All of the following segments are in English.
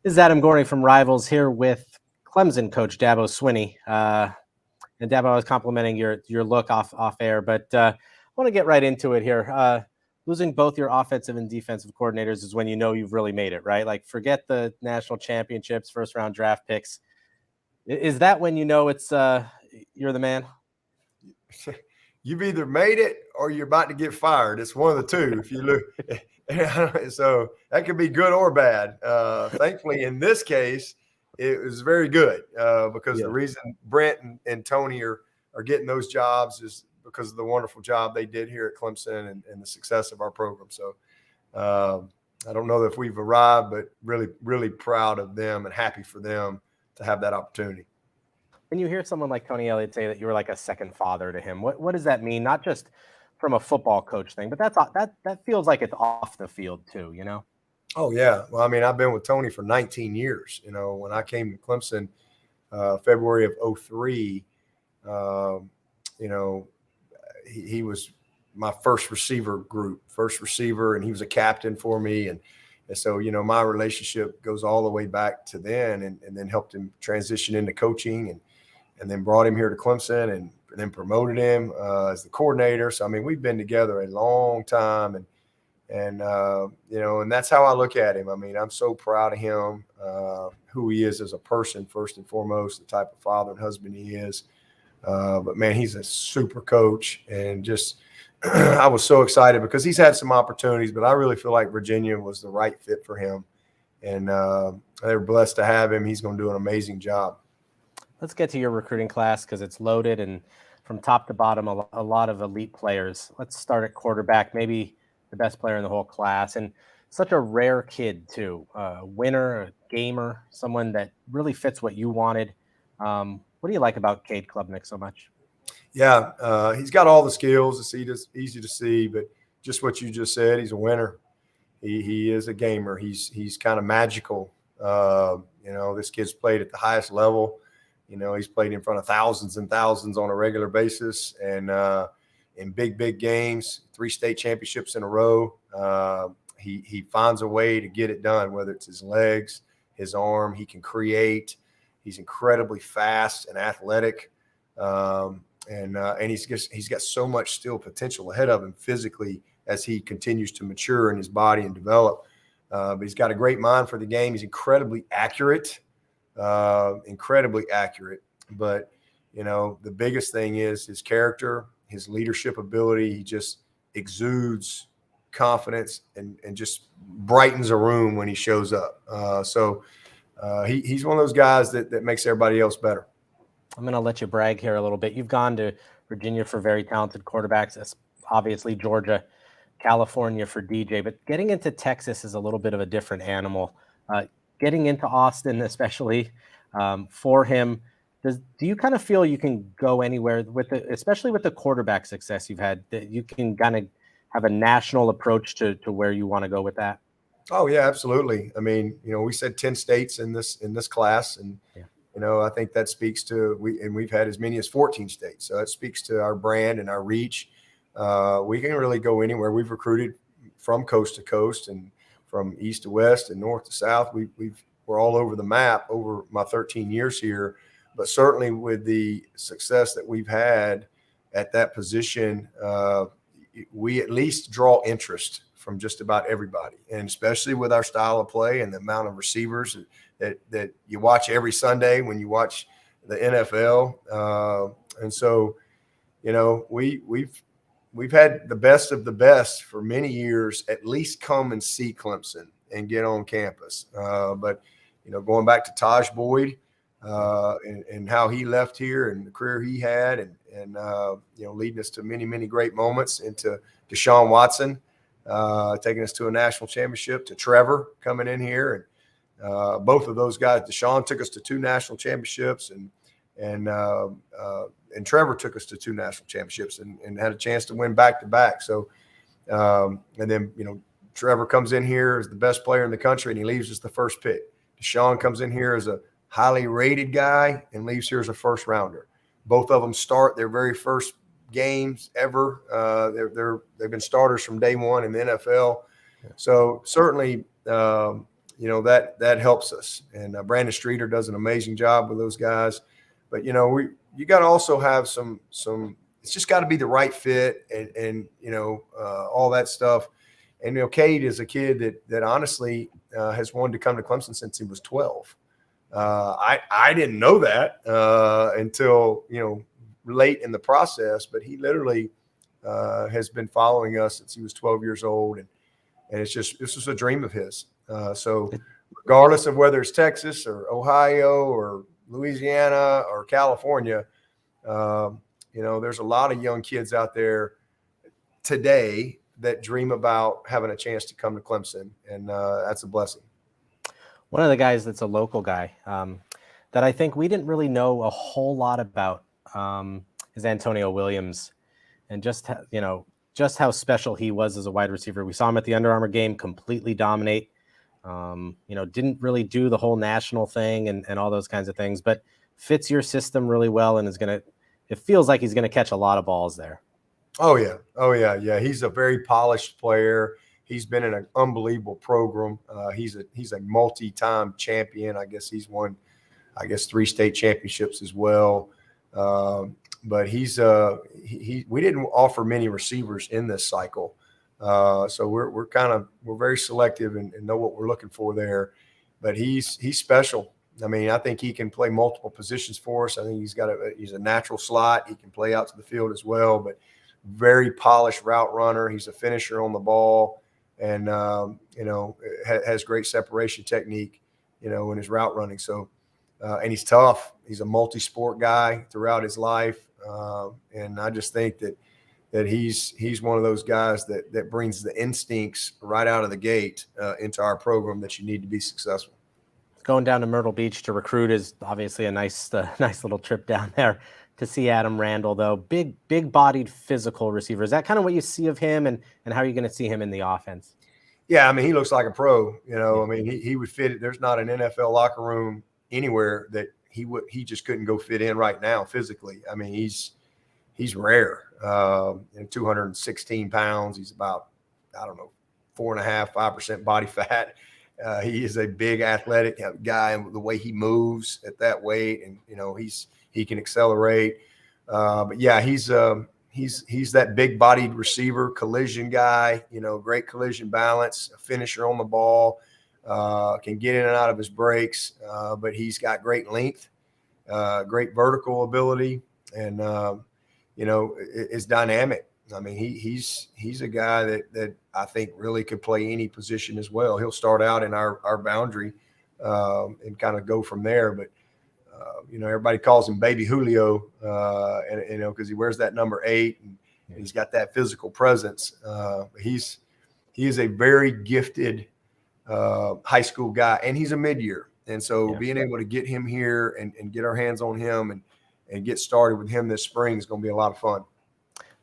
This is Adam Gorney from Rivals here with Clemson coach Dabo Swinney. And Dabo, I was complimenting your look off air, but I want to get right into it here. Losing both your offensive and defensive coordinators is when you know you've really made it, right? Like, forget the national championships, first round draft picks. Is that when you know it's you're the man? You've either made it or you're about to get fired. It's one of the two. If you look, so that could be good or bad. Thankfully, in this case, it was very good because the reason Brent and Tony are getting those jobs is because of the wonderful job they did here at Clemson and the success of our program. So I don't know if we've arrived, but really, really proud of them and happy for them to have that opportunity. When you hear someone like Tony Elliott say that you were like a second father to him, what does that mean? Not just from a football coach thing, but that feels like it's off the field too, you know? Oh, yeah. Well, I mean, I've been with Tony for 19 years. You know, when I came to Clemson February of 2003, you know, he was my first receiver, and he was a captain for me. And so, you know, my relationship goes all the way back to then and then helped him transition into coaching and then brought him here to Clemson and then promoted him as the coordinator. So, I mean, we've been together a long time and you know, and that's how I look at him. I mean, I'm so proud of him, who he is as a person, first and foremost, the type of father and husband he is. But, man, he's a super coach and just I was so excited because he's had some opportunities, but I really feel like Virginia was the right fit for him. And they're blessed to have him. He's going to do an amazing job. Let's get to your recruiting class because it's loaded and from top to bottom, a lot of elite players. Let's start at quarterback, maybe the best player in the whole class. And such a rare kid, too. A winner, a gamer, someone that really fits what you wanted. What do you like about Cade Klubnik so much? Yeah, he's got all the skills. It's easy to see, but just what you just said, he's a winner. He is a gamer. He's kind of magical. You know, this kid's played at the highest level. You know, he's played in front of thousands and thousands on a regular basis and in big games, 3 state championships in a row. He finds a way to get it done, whether it's his legs, his arm. He can create. He's incredibly fast and athletic. And he's got so much still potential ahead of him physically as he continues to mature in his body and develop. But he's got a great mind for the game. He's incredibly accurate. But, you know, the biggest thing is his character, his leadership ability. He just exudes confidence and just brightens a room when he shows up. So he's one of those guys that makes everybody else better. I'm going to let you brag here a little bit. You've gone to Virginia for very talented quarterbacks, obviously Georgia, California for DJ, but getting into Texas is a little bit of a different animal. Getting into Austin, especially for him, do you kind of feel you can go anywhere with it, especially with the quarterback success you've had, that you can kind of have a national approach to where you want to go with that? Oh yeah, absolutely. I mean, you know, we said 10 states in this class, and you know, I think that speaks to we've had as many as 14 states. So that speaks to our brand and our reach. We can really go anywhere. We've recruited from coast to coast and from east to west and north to south. We're all over the map over my 13 years here, but certainly with the success that we've had at that position, we at least draw interest from just about everybody, and especially with our style of play and the amount of receivers that you watch every Sunday when you watch the NFL. And so, you know, we've had the best of the best for many years at least come and see Clemson and get on campus. But, you know, going back to Taj Boyd and how he left here and the career he had and you know, leading us to many great moments, into Deshaun Watson taking us to a national championship, to Trevor coming in here. And both of those guys, Deshaun took us to 2 national championships and Trevor took us to 2 national championships and had a chance to win back-to-back. So, and then, you know, Trevor comes in here as the best player in the country and he leaves as the first pick. Deshaun comes in here as a highly rated guy and leaves here as a first rounder. Both of them start their very first games ever. They've been starters from day one in the NFL. So certainly, that helps us. And Brandon Streeter does an amazing job with those guys. But you got to also have some. It's just got to be the right fit, and all that stuff. And Cade is a kid that honestly has wanted to come to Clemson since he was 12. I didn't know that until late in the process, but he literally has been following us since he was 12 years old, and this is a dream of his. So regardless of whether it's Texas or Ohio or Louisiana or California, there's a lot of young kids out there today that dream about having a chance to come to Clemson, and that's a blessing. One of the guys that's a local guy that I think we didn't really know a whole lot about is Antonio Williams, and just how special he was as a wide receiver. We saw him at the Under Armour game completely dominate. Didn't really do the whole national thing and all those kinds of things, but fits your system really well and it feels like he's going to catch a lot of balls there. Oh yeah. He's a very polished player. He's been in an unbelievable program. He's a multi-time champion. I guess he's won 3 state championships as well. But we didn't offer many receivers in this cycle. So we're very selective and know what we're looking for there. But he's special. I mean, I think he can play multiple positions for us. I think he's a natural slot. He can play out to the field as well, but very polished route runner. He's a finisher on the ball, and has great separation technique, in his route running. So, and he's tough. He's a multi-sport guy throughout his life, and I just think that he's one of those guys that brings the instincts right out of the gate into our program that you need to be successful. Going down to Myrtle Beach to recruit is obviously a nice little trip down there to see Adam Randall, though. Big-bodied physical receiver. Is that kind of what you see of him, and how are you going to see him in the offense? Yeah, I mean, he looks like a pro. I mean, he would fit. There's not an NFL locker room anywhere that he just couldn't go fit in right now physically. I mean, he's rare. 216 pounds. He's about, 4.5-5% body fat. He is a big athletic guy, and the way he moves at that weight, and he can accelerate. But yeah, he's that big-bodied receiver, collision guy. Great collision balance, a finisher on the ball, can get in and out of his breaks. But he's got great length, great vertical ability, and is dynamic. I mean, he's a guy that I think really could play any position as well. He'll start out in our boundary and kind of go from there. But everybody calls him Baby Julio, and because he wears that number 8 and he's got that physical presence. He is a very gifted high school guy, and he's a mid-year. And so being able to get him here and get our hands on him and get started with him this spring is going to be a lot of fun.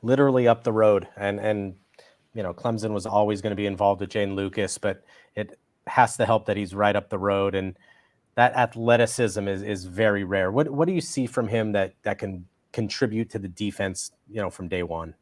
Literally up the road, and Clemson was always going to be involved with Jane Lucas, but it has to help that he's right up the road, and that athleticism is very rare. What do you see from him that can contribute to the defense, from day one?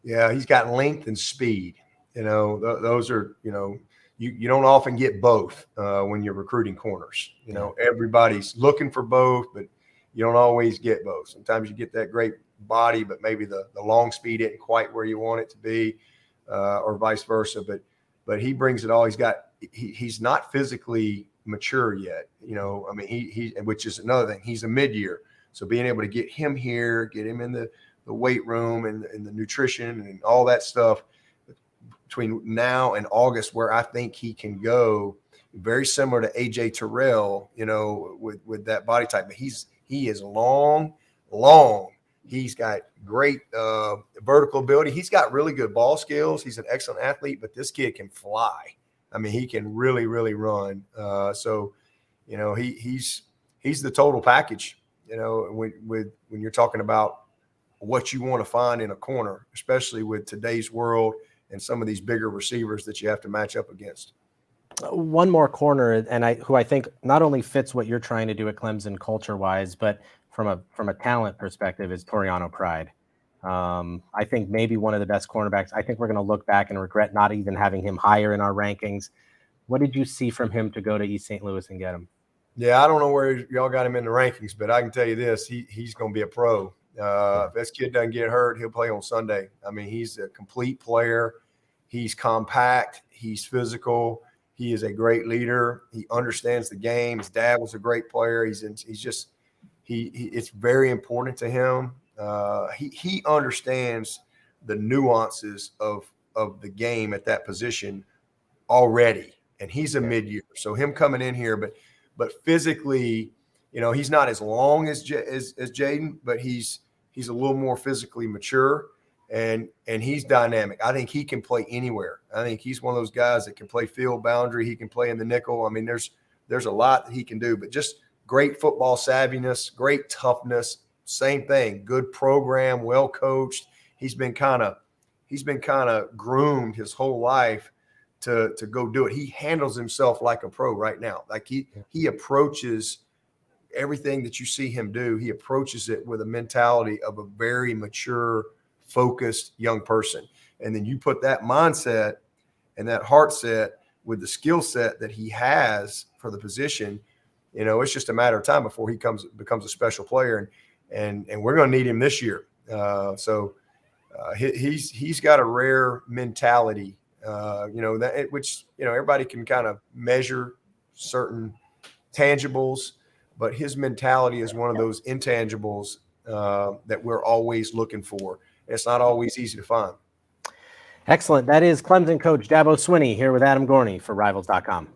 Yeah, he's got length and speed. Those are, you don't often get both when you're recruiting corners. Everybody's looking for both, but you don't always get both. Sometimes you get that great body, but maybe the long speed isn't quite where you want it to be, or vice versa. But he brings it all. He's not physically mature yet. I mean, he which is another thing. He's a mid-year, so being able to get him here, get him in the weight room and the nutrition and all that stuff between now and August, where I think he can go, very similar to AJ Terrell, with that body type. But he is long. He's got great vertical ability. He's got really good ball skills. He's an excellent athlete, but this kid can fly. I mean, he can really, really run. So, he's the total package. When you're talking about what you want to find in a corner, especially with today's world and some of these bigger receivers that you have to match up against. One more corner, and who I think not only fits what you're trying to do at Clemson culture-wise, but from a talent perspective, is Toriano Pride. I think maybe one of the best cornerbacks. I think we're going to look back and regret not even having him higher in our rankings. What did you see from him to go to East St. Louis and get him? Yeah, I don't know where y'all got him in the rankings, but I can tell you this: he's going to be a pro. If this kid doesn't get hurt, he'll play on Sunday. I mean, he's a complete player. He's compact. He's physical. He is a great leader. He understands the game. His dad was a great player. It's very important to him. He understands the nuances of the game at that position already, and he's a mid-year. So him coming in here, but physically, he's not as long as Jaden, but he's a little more physically mature, and he's dynamic. I think he can play anywhere. I think he's one of those guys that can play field boundary. He can play in the nickel. I mean, there's a lot that he can do, but just great football savviness, great toughness. Same thing, good program, well coached. He's been kind of groomed his whole life to go do it. He handles himself like a pro right now. Like he approaches everything that you see him do. He approaches it with a mentality of a very mature, focused young person. And then you put that mindset and that heart set with the skill set that he has for the position, it's just a matter of time before he becomes a special player. And we're going to need him this year. He's got a rare mentality, which everybody can kind of measure certain tangibles, but his mentality is one of those intangibles that we're always looking for. It's not always easy to find. Excellent. That is Clemson coach Dabo Swinney here with Adam Gorney for Rivals.com.